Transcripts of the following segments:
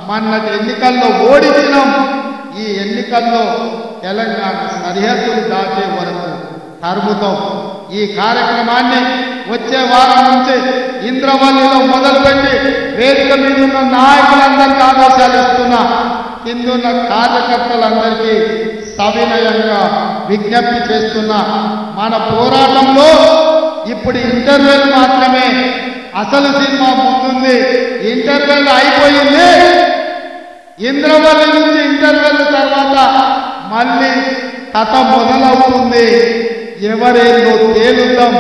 మొన్నటి ఎన్నికల్లో ఓడించినాం. ఈ ఎన్నికల్లో తెలంగాణ సరిహద్దులు దాటే వరకు తరుముతాం. ఈ కార్యక్రమాన్ని వచ్చే వారం నుంచి ఇంద్రవల్లిలో మొదలుపెట్టి వేదిక మీద ఉన్న నాయకులందరికీ ఆదేశాలు ఇస్తున్నా. కిందున్న కార్యకర్తలందరికీ సవినయంగా విజ్ఞప్తి చేస్తున్నా. మన పోరాటంలో ఇప్పుడు ఇంటర్వెల్ మాత్రమే, అసలు సినిమా ముందుంది. ఇంటర్వెల్ అయిపోయింది. ఇంద్రవల్లి నుంచి ఇంటర్వెల్ తర్వాత మళ్ళీ కథ మొదలవుతుంది. ఎవరేందో తేలుద్దాం.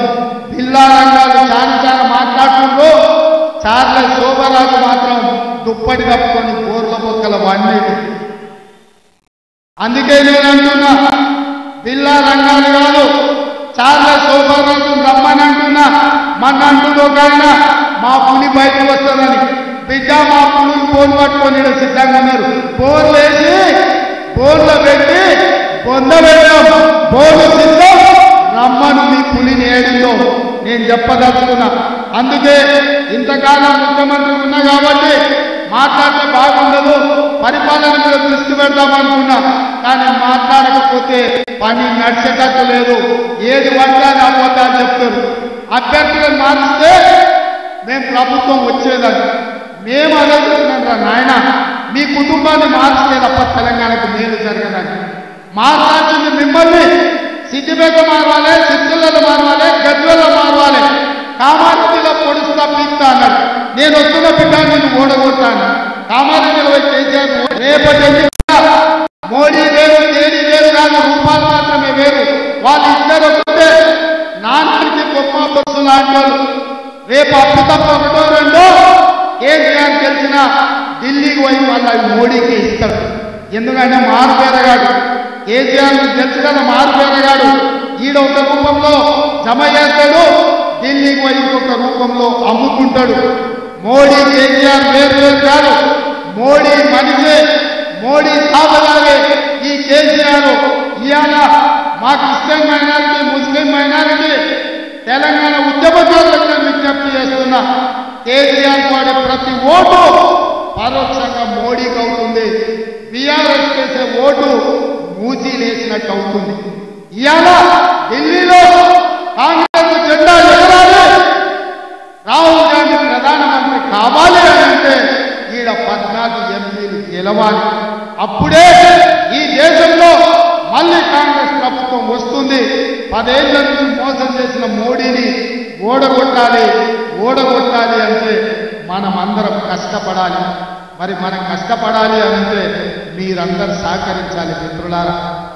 పిల్లా రంగాలు చాలా మాట్లాడుతుండ్రు. చార్లెస్ శోభరాజు మాత్రం దుప్పటి కప్పుకొని బోర్ల బొక్కల వండేది. అందుకే నేను అంటున్నా, పిల్లా రంగాలు కాదు, చార్లెస్ శోభరాజు రమ్మని అంటున్నా. మన అంటున్నా ఆయన మా పులి బయటకు వస్తుందని. బిడ్డ మా పులులు బోర్లు పట్టుకొని సిద్ధంగా ఉన్నారు. బోర్లు వేసి బోర్లో పెట్టి పొందబెట్టాం. బోర్లు సిద్ధం, రమ్మను మీ పులిని ఏడిందో నేను చెప్పదలుచుకున్నా. అందుకే ఇంతకాలం ముఖ్యమంత్రి ఉన్నా కాబట్టి మాట్లాడితే బాగుండదు, పరిపాలన మీద దృష్టి పెడతామనుకున్నా. కానీ మాట్లాడకపోతే పని నడిచేటట్టు లేదు. ఏది పట్టాలి అవ్వద్దా అని చెప్తారు. అభ్యర్థులను మారిస్తే మేము ప్రభుత్వం వచ్చేదని మేము అదే చెప్తున్నాం. రా నాయన, మీ కుటుంబాన్ని మార్చితే తప్ప తెలంగాణకు మేలు జరగదని. మార్చాల్సింది మిమ్మల్ని. సిద్దిపేట మారవాలి, సిద్దిలలో మారవాలి, గద్వెల్లో మారవాలి. కామారెడ్డిలో పొడుస్తా పీక్తా అన్నాడు. నేను వస్తున్న బిడ్డ నేను ఓడగొట్టాను. కామారెడ్డిలో కేసీఆర్ రేపటి మోడీ వేరు, తేదీ వేరు కాదు, రూపాయలు మాత్రమే వేరు. వాళ్ళిద్దరు వస్తే నాన్నకి బొమ్మ బస్సు లాంటి రేపు అప్పు తప్ప ఒకటో రెండో కేసీఆర్ గెలిచిన ఢిల్లీకి పోయి వాళ్ళ మోడీకి ఇస్తాడు. ఎందుకంటే మారుపేరగాడు. కేసీఆర్ గెలిచి కదా మారుపేరగాడు. ఈడ ఒక రూపంలో జమ చేస్తాడు, ఢిల్లీకి పోయి ఇంకొక రూపంలో అమ్ముకుంటాడు. మోడీ కేసీఆర్ వేరు కాదు. మోడీ మనిషే, మోడీ తాతలాగే ఈ కేసీఆర్. ఇవాళ మాకు ఇష్టం మైనారిటీ, ముస్లిం మైనారిటీ, తెలంగాణ ఉద్యమకారులకు విజ్ఞప్తి చేస్తున్నా. కేసీఆర్ వాడే ప్రతి ఓటు పరోక్షంగా మోడీకి అవుతుంది. బీఆర్ఎస్ చేసే ఓటు మూసీలేసినట్టు అవుతుంది. ఇవాళ ఢిల్లీలో కాంగ్రెస్ జెండా ఎగరాలి, రాహుల్ గాంధీ ప్రధానమంత్రి కావాలి అని అంటే ఈడ 14 ఎంపీలు గెలవాలి. అప్పుడే ఈ దేశంలో మళ్ళీ కాంగ్రెస్ ప్రభుత్వం వస్తుంది. 10 ఏళ్ల నుంచి మోసం చేసిన మోడీని ఓడగొట్టాలి. ఓడగొట్టాలి అంటే మనమందరం కష్టపడాలి. మరి మనం కష్టపడాలి అంటే మీరందరూ సహకరించాలి మిత్రులారా.